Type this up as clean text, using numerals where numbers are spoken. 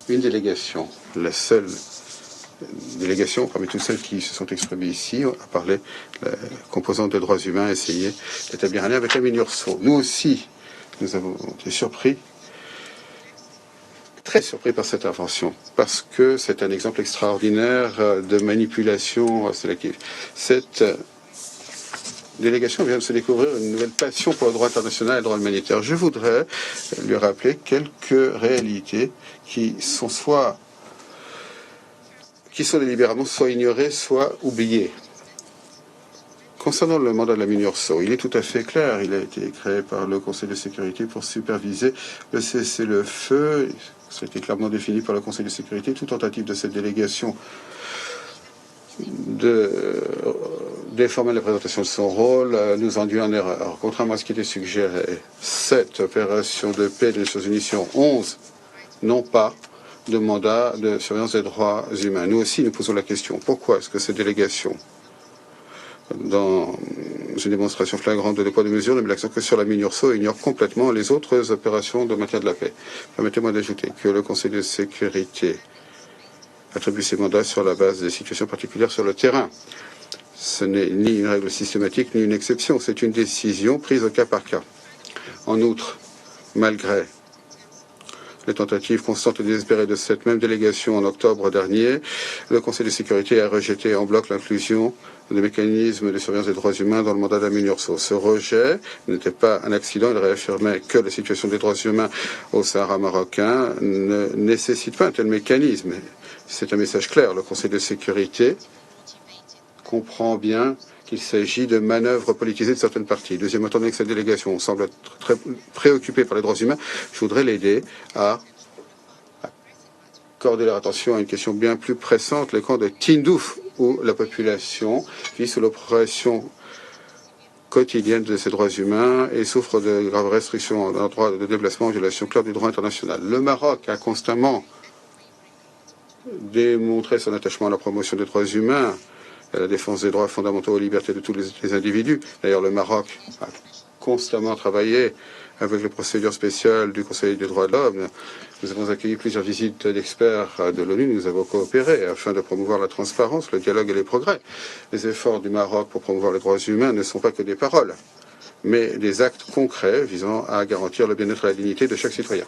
Une délégation, la seule délégation parmi toutes celles qui se sont exprimées ici, a parlé de la composante des droits humains, a essayé d'établir un lien avec la MINURSO. Nous aussi, nous avons été surpris, très surpris par cette intervention, parce que c'est un exemple extraordinaire de manipulation sélective. Cette délégation vient de se découvrir une nouvelle passion pour le droit international et le droit humanitaire. Je voudrais lui rappeler quelques réalités qui sont délibérément soit ignorées, soit oubliées. Concernant le mandat de la MINURSO, il est tout à fait clair. Il a été créé par le Conseil de sécurité pour superviser le cessez-le-feu. Ça a été clairement défini par le Conseil de sécurité. Toute tentative de cette délégation de déformer la présentation de son rôle nous induit en erreur. Contrairement à ce qui était suggéré, 7 opérations de paix des Nations Unies sur 11 n'ont pas de mandat de surveillance des droits humains. Nous aussi, nous posons la question, pourquoi est-ce que cette délégation, dans une démonstration flagrante de poids de mesure, ne met l'accent que sur la MINURSO et ignore complètement les autres opérations de maintien de la paix? Permettez-moi d'ajouter que le Conseil de sécurité attribue ses mandats sur la base des situations particulières sur le terrain. Ce n'est ni une règle systématique ni une exception, c'est une décision prise au cas par cas. En outre, malgré les tentatives constantes et désespérées de cette même délégation en octobre dernier, le Conseil de sécurité a rejeté en bloc l'inclusion des mécanismes de surveillance des droits humains dans le mandat de la MINURSO. Ce rejet n'était pas un accident, il réaffirmait que la situation des droits humains au Sahara marocain ne nécessite pas un tel mécanisme. C'est un message clair. Le Conseil de sécurité comprend bien qu'il s'agit de manœuvres politisées de certaines parties. Deuxième, étant donné que cette délégation semble être très préoccupée par les droits humains, je voudrais l'aider à accorder leur attention à une question bien plus pressante, le camp de Tindouf, où la population vit sous l'oppression quotidienne de ses droits humains et souffre de graves restrictions dans le droit de déplacement en violation claire du droit international. Le Maroc a constamment démontré son attachement à la promotion des droits humains, à la défense des droits fondamentaux et libertés de tous les individus. D'ailleurs, le Maroc a constamment travaillé avec les procédures spéciales du Conseil des droits de l'homme. Nous avons accueilli plusieurs visites d'experts de l'ONU. Nous avons coopéré afin de promouvoir la transparence, le dialogue et les progrès. Les efforts du Maroc pour promouvoir les droits humains ne sont pas que des paroles, mais des actes concrets visant à garantir le bien-être et la dignité de chaque citoyen.